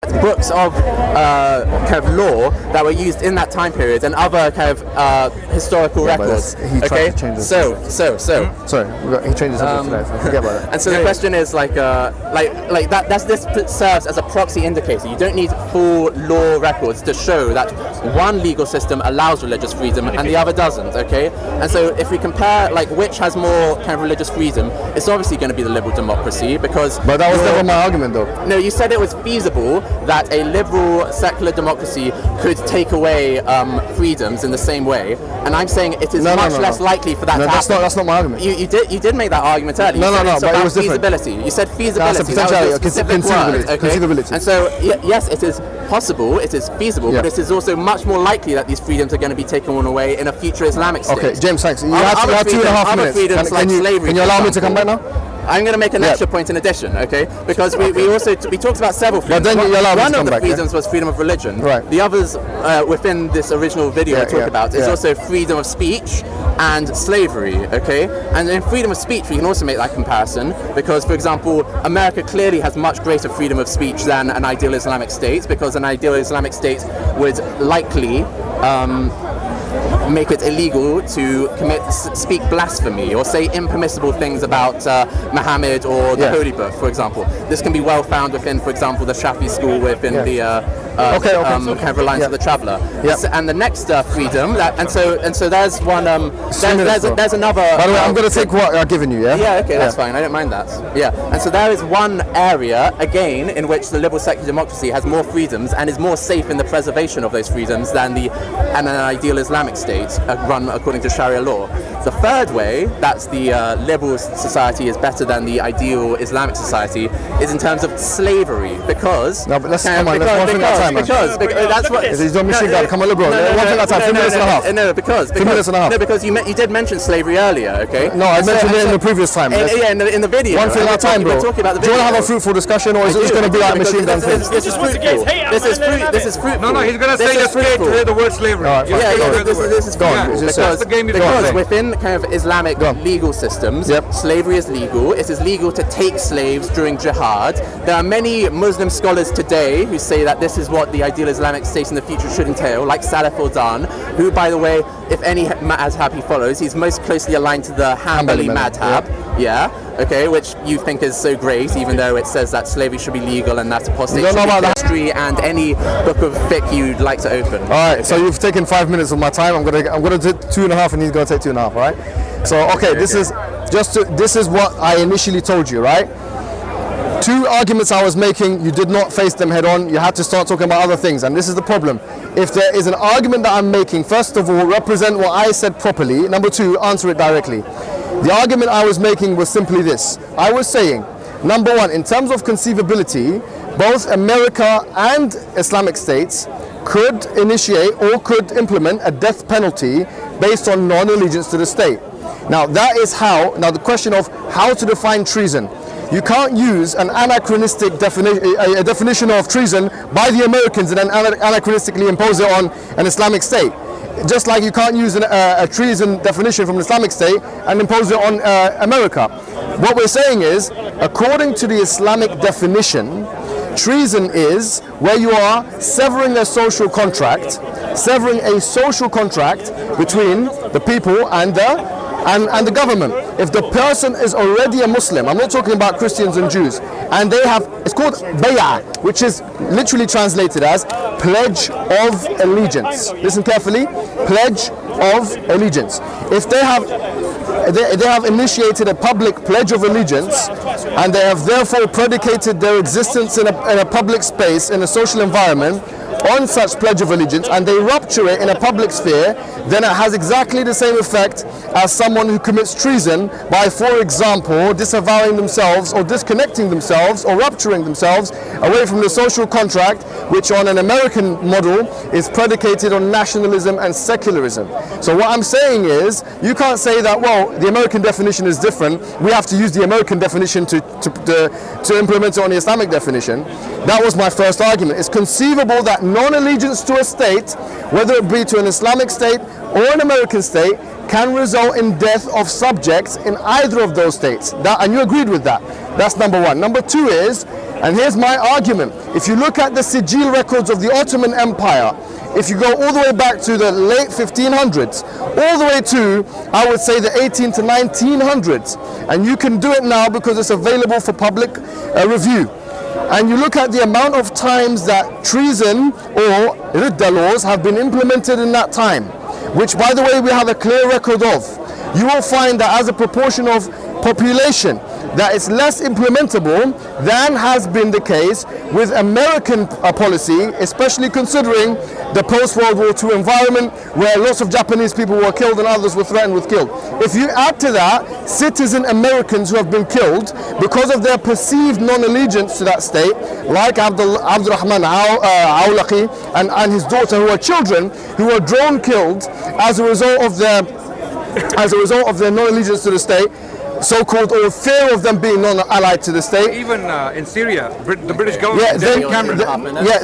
books of kind of law that were used in that time period and other kind of historical records. He tried to change Sorry, he changed his subject today. So forget about that. And so the question is like that. This serves as a proxy indicator. You don't need full law records to show that one legal system allows religious freedom and the other doesn't. Okay, and so if we compare like which has more kind of religious freedom, it's obviously going to be the liberal democracy because. But that was never my argument, though. No, you said it was feasible that a liberal secular democracy could take away freedoms in the same way, and I'm saying it is much less likely for that to happen. That's not my argument. You did make that argument earlier. But it was different. Feasibility. You said feasibility. That's a potentiality. Conceivability. And so yes, it is possible, it is feasible, but it is also much more likely that these freedoms are going to be taken away in a future Islamic state. Okay, James, thanks. You have 2.5 minutes. Can you allow me to come back now? I'm going to make an extra point in addition, okay? Because we talked about several freedoms. But then you allow me to One come of the back, freedoms was freedom of religion. Right. The others within this original video I talked about is also freedom of speech and slavery, okay? And in freedom of speech, we can also make that comparison because, for example, America clearly has much greater freedom of speech than an ideal Islamic state because an ideal Islamic state would likely make it illegal to speak blasphemy or say impermissible things about Muhammad or the Holy Book, for example. This can be well found within, for example, the Shafi school within the kind of Reliance of the Traveller. And the next freedom, and so there's one. There's another. By the way, I'm going to take what I've given you. Yeah. Okay, that's fine. I don't mind that. Yeah. And so there is one area again in which the liberal secular democracy has more freedoms and is more safe in the preservation of those freedoms than an ideal Islamic state run according to Sharia law. The third way that the liberal society is better than the ideal Islamic society is in terms of slavery because. No, but let's one thing at a time. Because that's what. He's not missing that. Come on, liberal. One thing at a time. 2 minutes and a half. No, because 2 minutes and a half. No, because you did mention slavery earlier. Okay. No, I mentioned it in the previous time. In the video. One thing at a time, bro. Do you want to have a fruitful discussion, or is it just going to be like machine gun thing? This is fruitful. This is fruitful. No, he's going to say you're scared to hear the word slavery. This is fruitful because within kind of Islamic legal systems, slavery is legal. It is legal to take slaves during jihad. There are many Muslim scholars today who say that this is what the ideal Islamic state in the future should entail, like Salaf al-Dan, who, by the way, if any madhab he follows, he's most closely aligned to the Hanbali madhab. Okay, which you think is so great, even though it says that slavery should be legal and that apostate should be history and any book of fiqh you'd like to open. All right, so you've taken 5 minutes of my time. I'm gonna do 2.5, and he's gonna take 2.5. All right. So this is what I initially told you, right? 2 arguments I was making, you did not face them head on. You had to start talking about other things, and this is the problem. If there is an argument that I'm making, first of all, represent what I said properly. Number 2, answer it directly. The argument I was making was simply this. I was saying, number 1, in terms of conceivability, both America and Islamic states could initiate or could implement a death penalty based on non-allegiance to the state. Now that is how, now the question of how to define treason. You can't use an anachronistic definition of treason by the Americans and then anachronistically impose it on an Islamic state. Just like you can't use a treason definition from an Islamic state and impose it on America. What we're saying is, according to the Islamic definition, treason is where you are severing a social contract between the people and the government. If the person is already a Muslim, I'm not talking about Christians and Jews, and they have, it's called bay'ah, which is literally translated as pledge of allegiance. Listen carefully, pledge of allegiance. If they have initiated a public pledge of allegiance, and they have therefore predicated their existence in a public space, in a social environment, on such pledge of allegiance, and they rupture it in a public sphere, then it has exactly the same effect as someone who commits treason by, for example, disavowing themselves or disconnecting themselves or rupturing themselves away from the social contract, which on an American model is predicated on nationalism and secularism. So what I'm saying is, you can't say that, well, the American definition is different, we have to use the American definition to implement it on the Islamic definition. That was my first argument. It's conceivable that non-allegiance to a state, whether it be to an Islamic state or an American state, can result in death of subjects in either of those states. And you agreed with that. That's number one. Number two is, and here's my argument, if you look at the Sijil records of the Ottoman Empire, if you go all the way back to the late 1500s, all the way to, I would say, the 18 to 1900s, and you can do it now because it's available for public review. And you look at the amount of times that treason or ridda laws have been implemented in that time, which, by the way, we have a clear record of. You will find that as a proportion of population, that it's less implementable than has been the case with American policy, especially considering the post-World War II environment where lots of Japanese people were killed and others were threatened with kill. If you add to that citizen Americans who have been killed because of their perceived non-allegiance to that state, like Abdurrahman Awlaki and his daughter, who are children who were drawn killed as a result of their non-allegiance to the state, so-called, or fear of them being non-allied to the state. Even in Syria, the British government.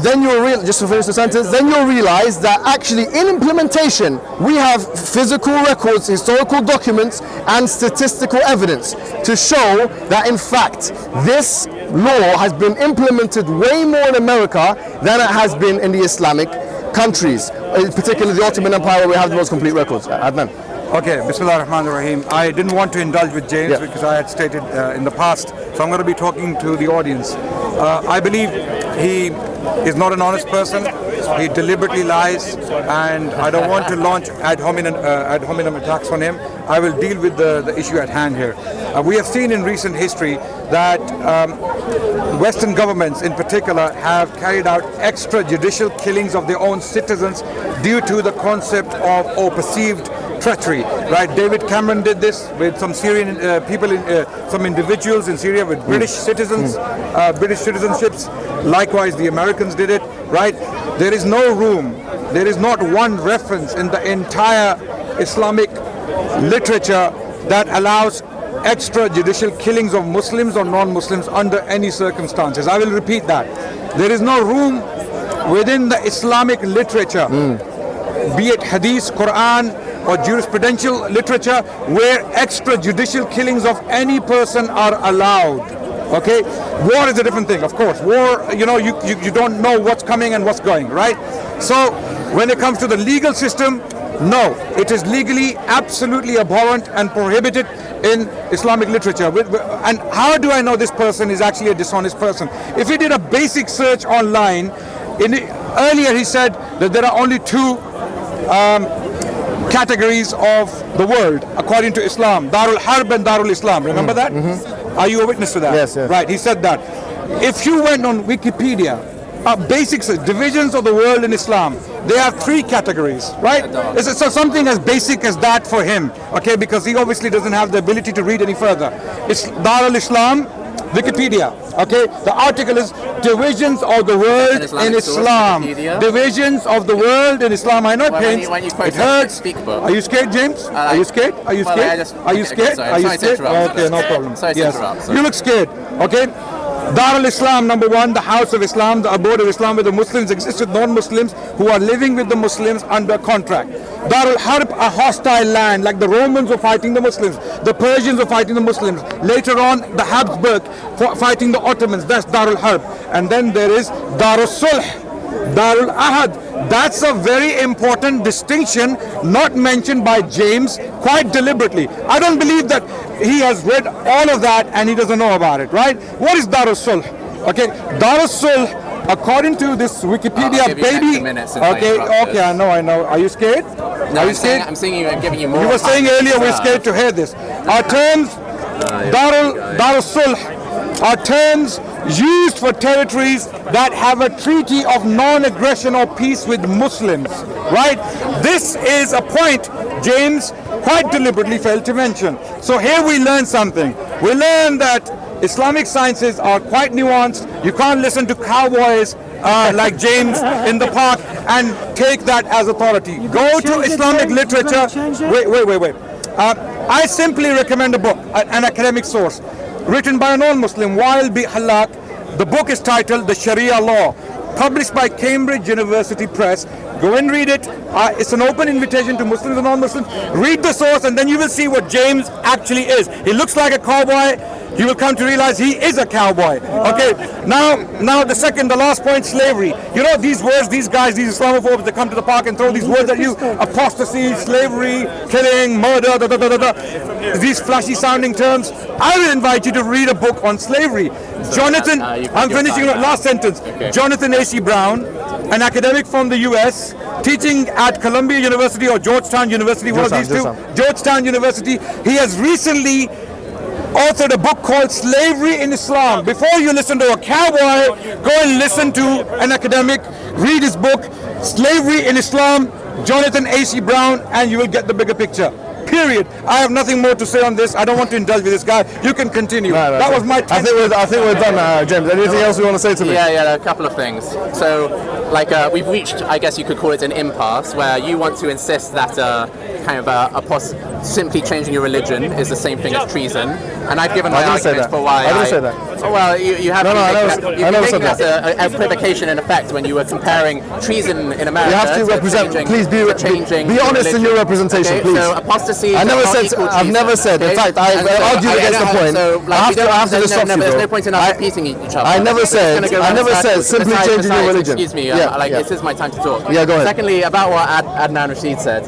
Then you'll realize, just to finish the sentence, then you'll realize that actually in implementation we have physical records, historical documents, and statistical evidence to show that in fact this law has been implemented way more in America than it has been in the Islamic countries, particularly the Ottoman Empire, where we have the most complete records. Adnan. Okay, Bismillah ar-Rahman ar-Rahim. I didn't want to indulge with James because I had stated in the past, so I'm going to be talking to the audience. I believe he is not an honest person. He deliberately lies, and I don't want to launch ad hominem attacks on him. I will deal with the issue at hand here. We have seen in recent history that Western governments in particular have carried out extrajudicial killings of their own citizens due to the concept of or perceived treachery, right? David Cameron did this with some Syrian people, some individuals in Syria with British citizens, British citizenships. Likewise, the Americans did it, right? There is no room, there is not one reference in the entire Islamic literature that allows extrajudicial killings of Muslims or non-Muslims under any circumstances. I will repeat that. There is no room within the Islamic literature, be it Hadith, Quran, or jurisprudential literature, where extrajudicial killings of any person are allowed. Okay, war is a different thing, of course. War, you know, you don't know what's coming and what's going, right? So when it comes to the legal system, no, it is legally absolutely abhorrent and prohibited in Islamic literature. And how do I know this person is actually a dishonest person? If he did a basic search online, earlier he said that there are only two categories of the world according to Islam: Darul Harb and Darul Islam. Remember that? Are you a witness to that? Yes, yes. Right, he said that. If you went on Wikipedia, basics, divisions of the world in Islam, they have three categories, right? So something as basic as that for him, okay, because he obviously doesn't have the ability to read any further. It's Darul Islam, Wikipedia, okay? The article is Divisions of the World in Islam. Divisions of the World in Islam. I know it pains. It hurts. Are you scared, James? Are you scared? Are you scared? Are you scared? Are you scared? Okay, no problem. Yes. You look scared, okay? Darul Islam, number one, the house of Islam, the abode of Islam, where the Muslims exist with non-Muslims who are living with the Muslims under contract. Darul Harb, a hostile land, like the Romans were fighting the Muslims, the Persians were fighting the Muslims. Later on, the Habsburg fighting the Ottomans. That's Darul Harb. And then there is Darul Sulh, Darul Ahad. That's a very important distinction, not mentioned by James quite deliberately. I don't believe that he has read all of that and he doesn't know about it, right? What is Darul Sulh? Okay, Darul Sulh, according to this Wikipedia baby. Okay, I know. Are you scared? No, are you scared? I'm saying I'm giving you more. You were saying earlier we're scared to hear this. Our terms, Darul Sulh, are terms used for territories that have a treaty of non-aggression or peace with Muslims, right? This is a point James quite deliberately failed to mention. So here we learn something. We learn that Islamic sciences are quite nuanced. You can't listen to cowboys like James in the park and take that as authority. Go to Islamic literature. Wait. I simply recommend a book, an academic source, written by a non-Muslim, Wael B. Halak. The book is titled The Sharia Law. published by Cambridge University Press. Go and read it. It's an open invitation to Muslims and non-Muslims. Read the source and then you will see what James actually is. He looks like a cowboy. You will come to realize he is a cowboy. Okay, now the last point, slavery. You know these words, these guys, these Islamophobes, they come to the park and throw these words at you: apostasy, slavery, killing, murder, these flashy sounding terms. I will invite you to read a book on slavery. Jonathan, I'm finishing last sentence. Okay. Jonathan A.C. Brown, an academic from the US, teaching at Columbia University or Georgetown University, one of these two. Georgetown University. He has recently authored a book called Slavery in Islam. Before you listen to a cowboy, go and listen to an academic, read his book, Slavery in Islam, Jonathan A.C. Brown, and you will get the bigger picture. Period. I have nothing more to say on this. I don't want to indulge with this guy. You can continue. No, that was my. I think we're done, James. Anything else you want to say to me? Yeah, a couple of things. So, we've reached, I guess you could call it an impasse, where you want to insist that simply changing your religion is the same thing as treason, and I've given my arguments for why. I didn't say that. Oh, well, you have taken that as a provocation in effect when you were comparing treason in America. You have to represent. Please be honest in your representation, okay, please. So apostasy. I've never said. In fact, I argued against the point. I have to stop you. There's no point in us repeating each other. I never said simply changing your religion. Excuse me. This is my time to talk. Yeah, go ahead. Secondly, about what Adnan Rashid said.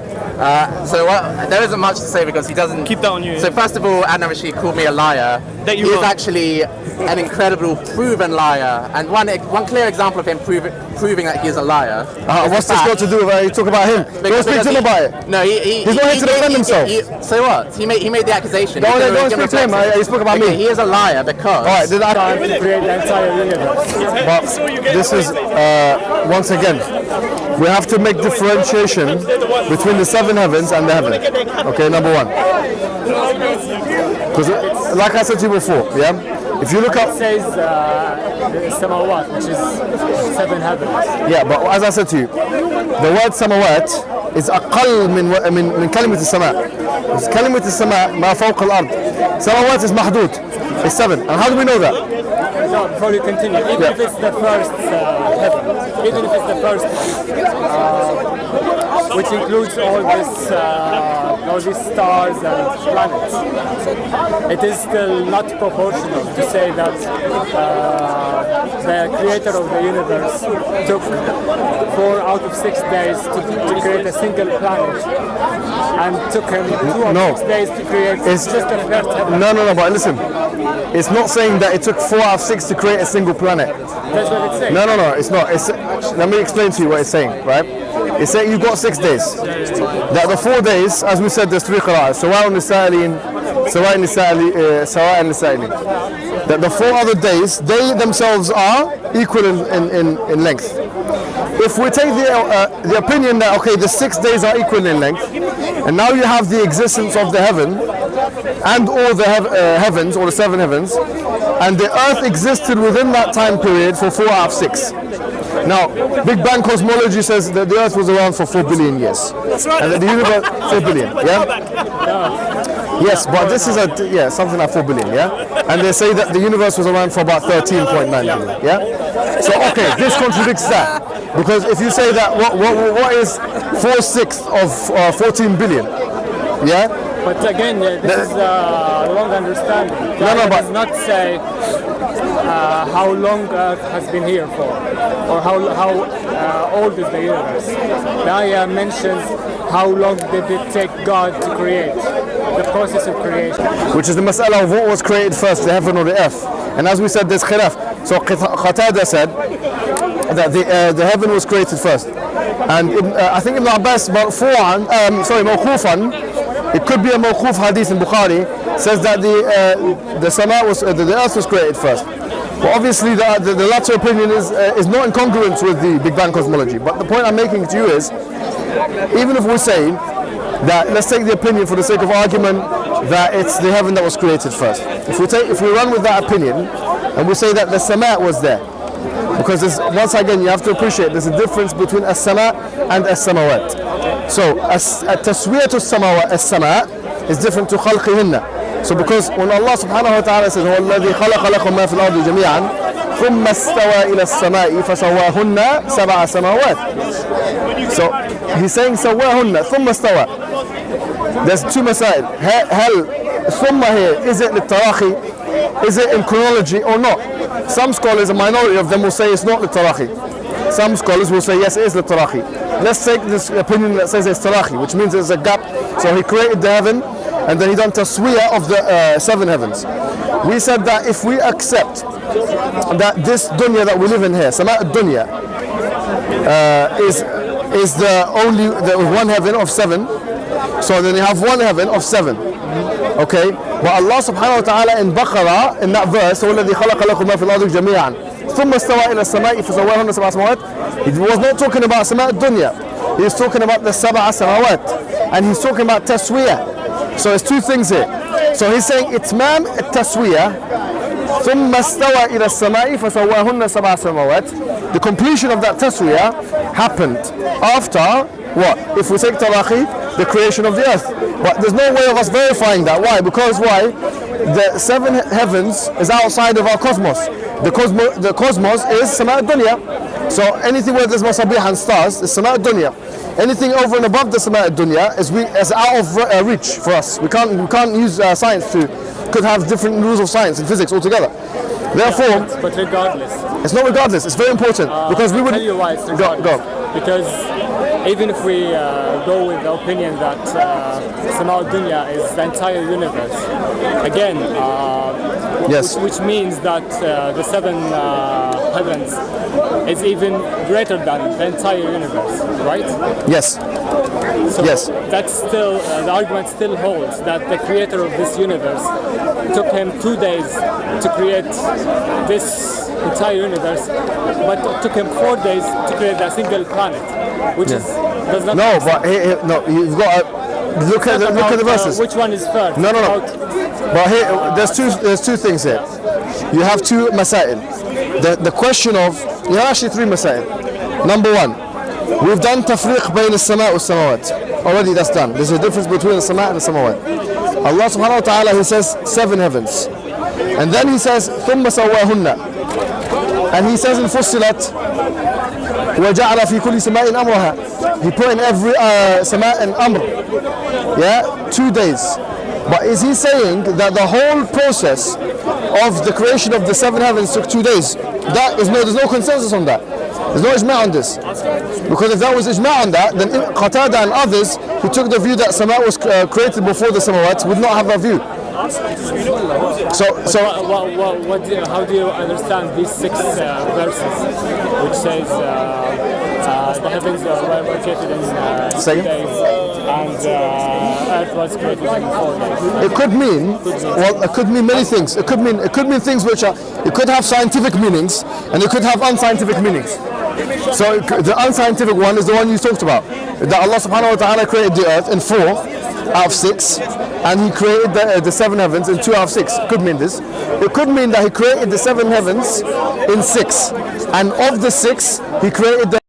There isn't much to say because he doesn't. Keep that on you. So first of all, Adnan Rashid called me a liar. He is actually an incredible proven liar, and one clear example of him proving that he is a liar. What's this got to do with you talk about him? Don't speak to him about it. No, he's not here to defend himself. So what? He made the accusation. Don't speak to him. He spoke about me. He is a liar because. All right, did I create the entire universe? But this is once again, we have to make differentiation between the seven heavens and the heaven. Okay, number one. Because, like I said to you before, if you look up, it says samawat, which is seven heavens. Yeah, but as I said to you, the word samawat is أقل من كلمة السماء. كلمة السماء ما فوق الأرض. Samawat is محدود. It's seven. And how do we know that? No, before you continue, even if it's the first heaven, even if it's the first, which includes all these stars and planets, it is still not proportional to say that the creator of the universe took 4 out of 6 days to create a single planet, and took him 2 out of 6 days to create just the first heaven. No, but listen, it's not saying that it took 4 out of 6 to create a single planet. That's what it's saying. No, it's not. Let me explain to you what it's saying, right? It's saying you've got 6 days. That the 4 days, as we said, there's 3 qira'ahs. سواء للسائلين. That the 4 other days, they themselves are equal in length. If we take the opinion that, okay, the 6 days are equal in length, and now you have the existence of the heaven, and all the heavens, or the 7 heavens, and the earth existed within that time period for 4 out of 6. Now, Big Bang cosmology says that the earth was around for 4 billion years. That's right. And that the universe, 4 billion, yeah? Yes, but this is something like 4 billion, yeah? And they say that the universe was around for about 13.9 billion, yeah? So, okay, this contradicts that. Because if you say that, what is 4/6 of 14 billion, yeah? But again, this is a wrong understanding. It does not say how long Earth has been here for, or how old is the universe. The ayah mentions how long did it take God to create, the process of creation. Which is the mas'ala of what was created first, the heaven or the earth. And as we said, there's khilaf. So Qatada said that the heaven was created first. And I think Ibn Abbas, mawqufan, it could be a mawquf hadith in Bukhari, says that the earth was created first. But obviously the latter opinion is not in congruence with the Big Bang cosmology. But the point I'm making to you is, even if we say that, let's take the opinion for the sake of argument that it's the heaven that was created first. If we run with that opinion and we say that the sama was there, because once again you have to appreciate there's a difference between as-sama and as-samawat. So taswiyatu as-sama is different to khalqihinna. So because when Allah subhanahu wa ta'ala says هو الذي خلق لكم ما في الأرض جميعا, ثم استوى إلى السماء فسواهن سبع سماوات. So he's saying سواهن ثم استوى. There's two مسائل. هل ثم here, is it للتراخي? Is it in chronology or not? Some scholars, a minority of them, will say it's not للتراخي. Some scholars will say yes, it is للتراخي. Let's take this opinion that says it's tarahi, which means there's a gap. So he created the heaven and then he done taswiyah of the 7 heavens. We said that if we accept that this dunya that we live in here, sama' dunya, is the only the one heaven of 7, so then you have one heaven of 7. Okay? But Allah subhanahu wa ta'ala in Baqarah, in that verse, هو الذي خلق لكم ما في الأرض جميعا ثم استوى إلى السماء فسواهن سبع سماوات. He was not talking about sama' dunya. He was talking about the sab'a samawat, and he's talking about taswiyah. So it's two things here. So he's saying itmam at-taswiyah ثم استوى إلى السماء فسواهن سبع سماوات. The completion of that taswiyah happened after what? If we take tarahi, the creation of the earth. But there's no way of us verifying that. Why? Because why? The 7 heavens is outside of our cosmos. The cosmos is sama' dunya. So anything where there's masabih and stars is sama' dunya. Anything over and above the sama' dunya is out of reach for us. We can't use science could have different rules of science and physics altogether. Therefore, but regardless, it's not regardless. It's very important because we would tell you why it's regardless. Go. Because even if we go with the opinion that sama' dunya is the entire universe, again, yes, which means that the 7 heavens is even greater than the entire universe, right? Yes. So yes. That's still the argument still holds that the creator of this universe took him 2 days to create this entire universe, but it took him 4 days to create a single planet, which does not. No, but no, you've got to look at the verses. Which one is first? No. But here, there's two things here. You have 2 masail. The question of, you have actually 3 masail. Number 1, we've done tafriq bayn as-sama' wa as-samawat. Already that's done. There's a difference between the sama' and the samawat. Allah subhanahu wa ta'ala, he says 7 heavens. And then he says ثم سواهن. And he says in Fussilat وجعل في كل سماء أمرها. He put in every sama' an amr. Yeah, 2 days. But is he saying that the whole process of the creation of the 7 heavens took 2 days? There's no consensus on that. There's no ijma' on this. Because if there was ijma' on that, then Qatada and others who took the view that sama' was created before the samawat would not have a view. How do you understand these 6 verses, which says the heavens were created in 2 days and earth was created in 4 days? It could mean, well, it could mean many things. It could mean things which are, it could have scientific meanings and it could have unscientific meanings. So the unscientific one is the one you talked about, that Allah subhanahu wa ta'ala created the earth in 4 out of 6, and he created the 7 heavens in 2 out of 6. Could mean this. It could mean that he created the 7 heavens in 6, and of the 6 he created the